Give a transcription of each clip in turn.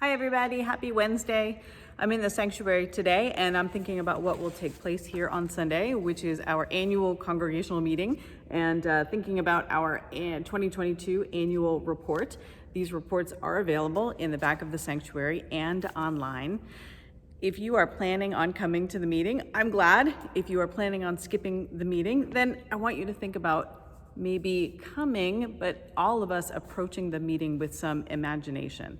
Hi everybody, happy Wednesday. I'm in the sanctuary today and I'm thinking about what will take place here on Sunday, which is our annual congregational meeting, and thinking about our 2022 annual report. These reports are available in the back of the sanctuary and online. If you are planning on coming to the meeting, I'm glad. If you are planning on skipping the meeting, then I want you to think about maybe coming, but all of us approaching the meeting with some imagination.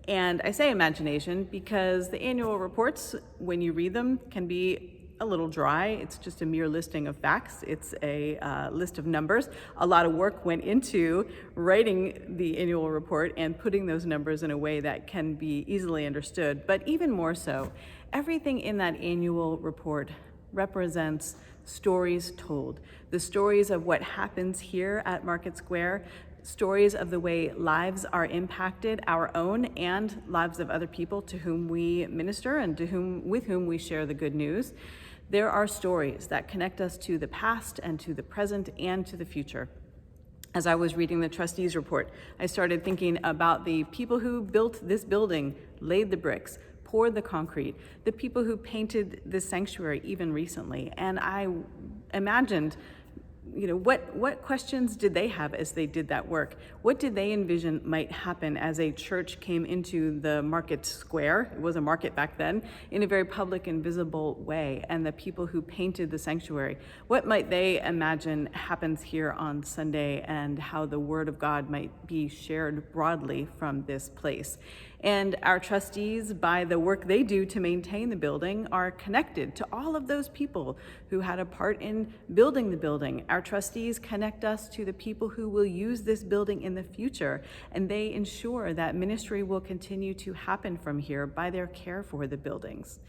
And I say imagination because the annual reports, when you read them, can be a little dry. It's just a mere listing of facts. It's a list of numbers. A lot of work went into writing the annual report and putting those numbers in a way that can be easily understood. But even more so, everything in that annual report represents stories told. The stories of what happens here at Market Square, stories of the way lives are impacted, our own and lives of other people to whom we minister and with whom we share the good news. There are stories that connect us to the past and to the present and to the future. As I was reading the trustees report, I started thinking about the people who built this building, laid the bricks, poured the concrete, the people who painted the sanctuary even recently. And I imagined, what questions did they have as they did that work? What did they envision might happen as a church came into the market square? It was a market back then, in a very public and visible way. And the people who painted the sanctuary, what might they imagine happens here on Sunday and how the word of God might be shared broadly from this place? And our trustees, by the work they do to maintain the building, are connected to all of those people who had a part in building the building. Our trustees connect us to the people who will use this building in the future, and they ensure that ministry will continue to happen from here by their care for the buildings.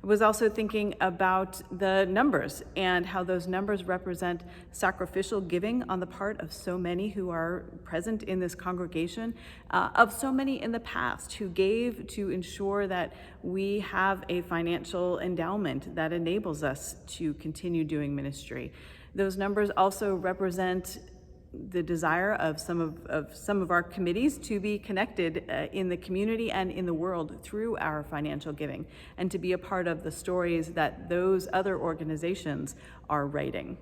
I was also thinking about the numbers and how those numbers represent sacrificial giving on the part of so many who are present in this congregation, of so many in the past who gave to ensure that we have a financial endowment that enables us to continue doing ministry. Those numbers also represent the desire of some of our committees to be connected in the community and in the world through our financial giving, and to be a part of the stories that those other organizations are writing.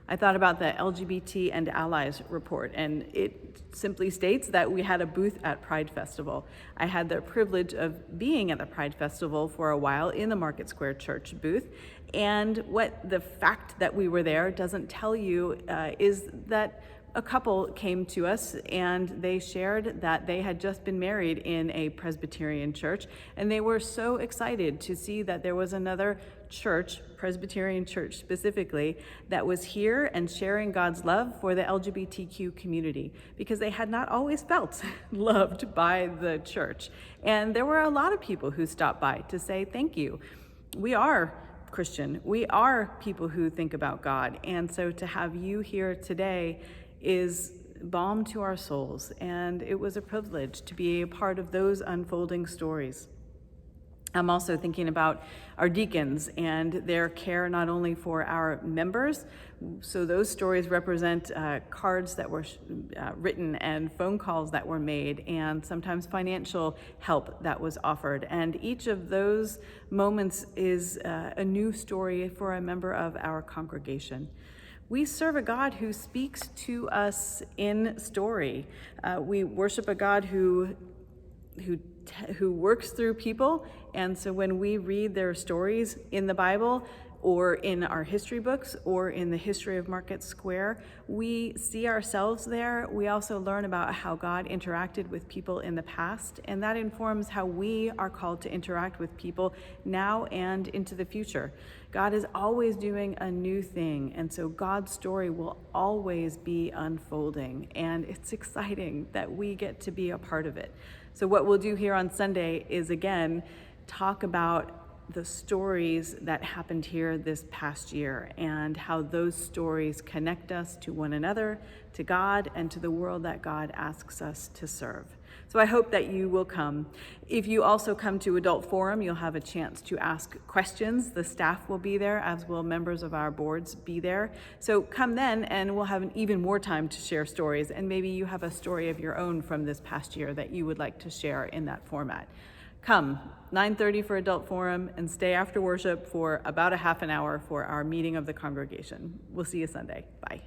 I thought about the LGBT and Allies report, and it simply states that we had a booth at Pride Festival. I had the privilege of being at the Pride Festival for a while in the Market Square Church booth, and what the fact that we were there doesn't tell you is that a couple came to us and they shared that they had just been married in a Presbyterian church, and they were so excited to see that there was another church, Presbyterian church specifically, that was here and sharing God's love for the LGBTQ community, because they had not always felt loved by the church. And there were a lot of people who stopped by to say thank you. We are Christian. We are people who think about God. And so to have you here today is balm to our souls, and it was a privilege to be a part of those unfolding stories. I'm also thinking about our deacons and their care not only for our members, so those stories represent cards that were written and phone calls that were made and sometimes financial help that was offered. And each of those moments is a new story for a member of our congregation. We serve a God who speaks to us in story. We worship a God who works through people, and so when we read their stories in the Bible or in our history books or in the history of Market Square, we see ourselves there. We also learn about how God interacted with people in the past, and that informs how we are called to interact with people now and into the future. God is always doing a new thing, and so God's story will always be unfolding, and it's exciting that we get to be a part of it. So what we'll do here on Sunday is, again, talk about the stories that happened here this past year and how those stories connect us to one another, to God, and to the world that God asks us to serve. So I hope that you will come. If you also come to Adult Forum, you'll have a chance to ask questions. The staff will be there, as will members of our boards be there. So come then, and we'll have even more time to share stories, and maybe you have a story of your own from this past year that you would like to share in that format. come 9:30 for adult forum and stay after worship for about a half an hour for our meeting of the congregation. We'll see you Sunday. Bye.